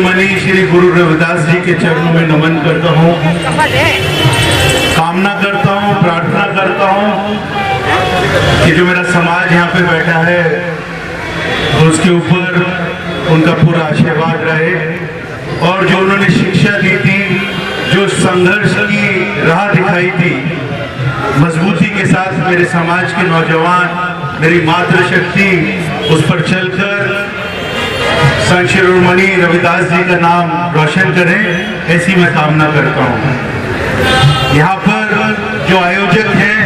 शिरोमणि श्री गुरु रविदास जी के चरणों में नमन करता हूँ, कामना करता हूँ, प्रार्थना करता हूँ कि जो मेरा समाज यहाँ पे बैठा है उसके ऊपर उनका पूरा आशीर्वाद रहे और जो उन्होंने शिक्षा दी थी, जो संघर्ष की राह दिखाई थी, मजबूती के साथ मेरे समाज के नौजवान, मेरी मातृशक्ति उस पर चलकर संत शिरोमणि रविदास जी का नाम रोशन करें, ऐसी मैं कामना करता हूँ। यहाँ पर जो आयोजक हैं,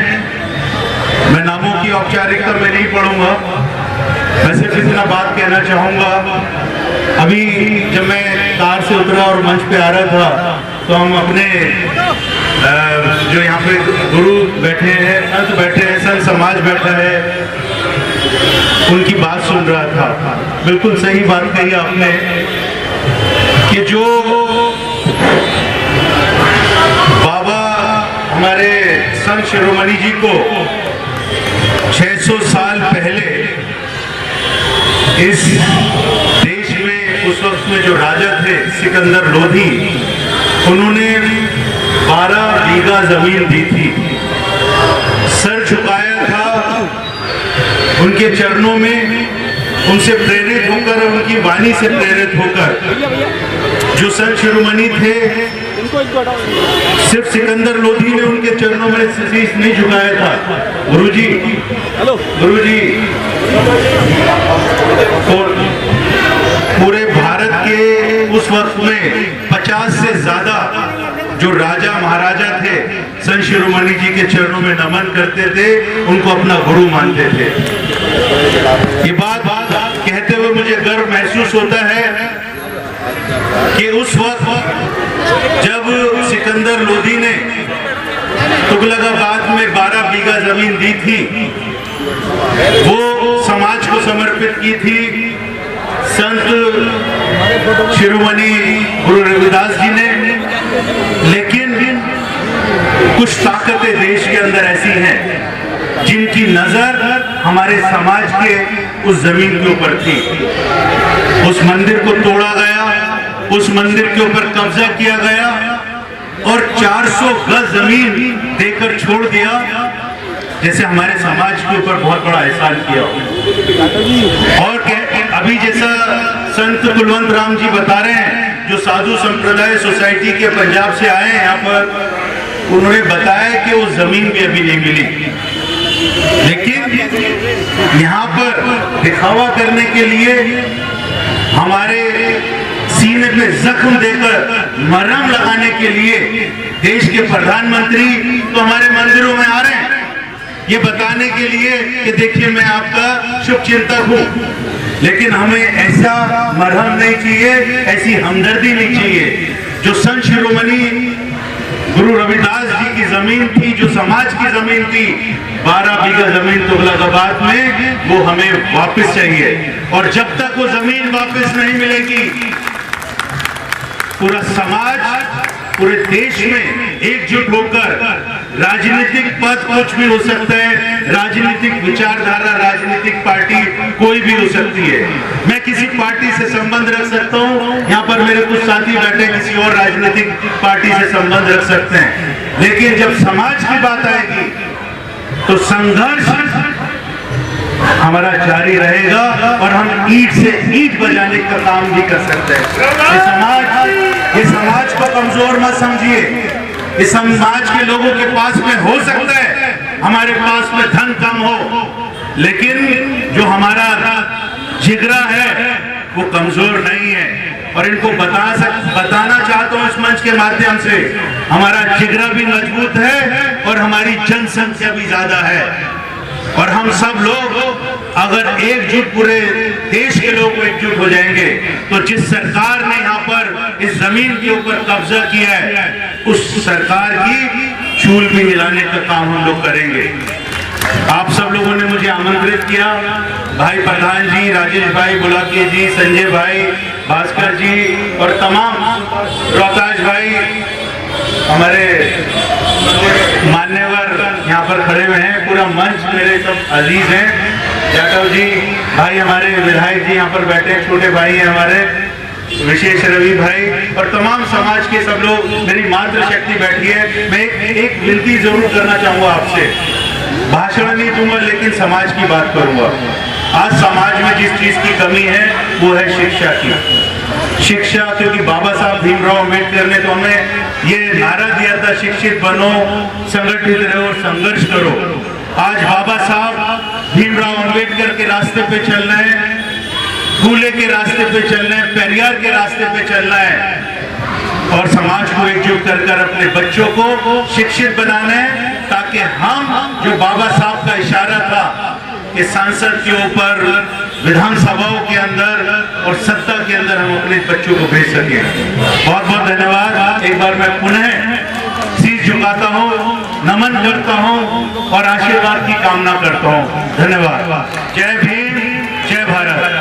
मैं नामों की औपचारिकता में नहीं पढ़ूंगा, मैं सिर्फ इतना बात कहना चाहूँगा। अभी जब मैं कार से उतरा और मंच पे आ रहा था तो हम अपने जो यहाँ पे गुरु बैठे हैं, संत बैठे हैं, संत समाज बैठा है, उनकी बात सुन रहा था। बिल्कुल सही बात कही आपने कि जो बाबा हमारे संत शिरोमणि जी को 600 साल पहले इस देश में उस वक्त में जो राजा थे सिकंदर लोधी, उन्होंने 12 बीघा जमीन दी थी, सर झुकाया था उनके चरणों में, उनसे प्रेरित होकर, उनकी वाणी से प्रेरित होकर जो संत शिरोमणि थे, सिर्फ सिकंदर लोधी ने उनके चरणों में शीश नहीं झुकाया था। गुरुजी, गुरुजी पूरे भारत के उस वक्त में 50 से ज्यादा जो राजा महाराजा थे, संत शिरोमणि जी के चरणों में नमन करते थे, उनको अपना गुरु मानते थे। ये बात कहते हुए मुझे गर्व महसूस होता है कि उस वक्त जब सिकंदर लोधी ने तुगलकाबाद में 12 बीघा जमीन दी थी, वो समाज को समर्पित की थी संत शिरोमणि गुरु रविदास जी ने। लेकिन कुछ ताकतें देश के अंदर ऐसी हैं जिनकी नजर हमारे समाज के उस जमीन के ऊपर थी। उस मंदिर को तोड़ा गया, उस मंदिर के ऊपर कब्जा किया गया और 400 गज जमीन देकर छोड़ दिया, जैसे हमारे समाज के ऊपर बहुत बड़ा एहसान किया। और अभी जैसा संत कुलवंत राम जी बता रहे हैं, जो साधु संप्रदाय सोसाइटी के पंजाब से आए हैं यहाँ पर, उन्होंने बताया कि वो जमीन भी अभी नहीं मिली, लेकिन यहाँ पर दिखावा करने के लिए हमारे सीने पे जख्म देकर मरहम लगाने के लिए देश के प्रधानमंत्री तो हमारे मंदिरों में आ रहे हैं, ये बताने के लिए कि देखिए मैं आपका शुभचिंतक हूँ। लेकिन हमें ऐसा मरहम नहीं चाहिए, ऐसी हमदर्दी नहीं चाहिए। जो संत शिरोमणि गुरु रविदास जी की जमीन थी, जो समाज की जमीन थी, 12 बीघा जमीन तुगलकाबाद में, वो हमें वापस चाहिए। और जब तक वो जमीन वापस नहीं मिलेगी, पूरा समाज पूरे देश में एकजुट होकर, राजनीतिक पद कुछ भी हो सकता है, राजनीतिक विचारधारा, राजनीतिक पार्टी कोई भी हो सकती है। मैं किसी पार्टी से संबंध रख सकता हूं, यहाँ पर मेरे कुछ साथी बैठे किसी और राजनीतिक पार्टी से संबंध रख सकते हैं, लेकिन जब समाज की बात आएगी तो संघर्ष हमारा जारी रहेगा और हम ईंट से ईंट बजाने का काम भी कर सकते हैं। ये समाज को कमजोर मत समझिए। इस समाज के लोगों के पास में हो सकता है हमारे पास में धन कम हो, लेकिन जो हमारा जिगरा है वो कमजोर नहीं है। और इनको बताना चाहता हूं इस मंच के माध्यम से, हमारा जिगरा भी मजबूत है और हमारी जनसंख्या भी ज्यादा है। और हम सब लोग अगर एकजुट, पूरे देश के लोग एकजुट हो जाएंगे, तो जिस सरकार ने यहाँ पर इस जमीन के ऊपर कब्जा किया है, उस सरकार की चूल भी हिलाने का काम हम लोग करेंगे। आप सब लोगों ने मुझे आमंत्रित किया, भाई प्रधान जी, राजेश भाई बुलाके जी, संजय भाई, भास्कर जी और तमाम रोहताज भाई, हमारे मान्यवर यहाँ पर खड़े हुए हैं, पूरा मंच मेरे सब अजीज हैं। जाटव जी भाई, हमारे विधायक जी यहाँ पर बैठे हैं, छोटे भाई हैं हमारे, विशेष रवि भाई और तमाम समाज के सब लोग, मेरी मातृशक्ति बैठी है। मैं एक विनती जरूर करना चाहूंगा आपसे, भाषण नहीं दूंगा लेकिन समाज की बात करूंगा। आज समाज में जिस चीज की कमी है वो है शिक्षा की। शिक्षा, क्योंकि बाबा साहब भीमराव अम्बेडकर ने तो हमें ये नारा दिया था, शिक्षित बनो, संगठित रहो और संघर्ष करो। आज बाबा साहब भीमराव अम्बेडकर के रास्ते पे चल रहे हैं, फूले के रास्ते पे चल रहे हैं, पेरियार के रास्ते पे चल रहा है और समाज को एकजुट कर कर अपने बच्चों को शिक्षित बनाना है, ताकि हम जो बाबा साहब का इशारा था कि संसद के ऊपर, विधानसभाओं के अंदर और सत्ता के अंदर हम अपने बच्चों को भेज सके। बहुत बहुत धन्यवाद। एक बार मैं पुनः शीश झुकाता हूँ, नमन करता हूँ और आशीर्वाद की कामना करता हूँ। धन्यवाद। जय भीम, जय भारत।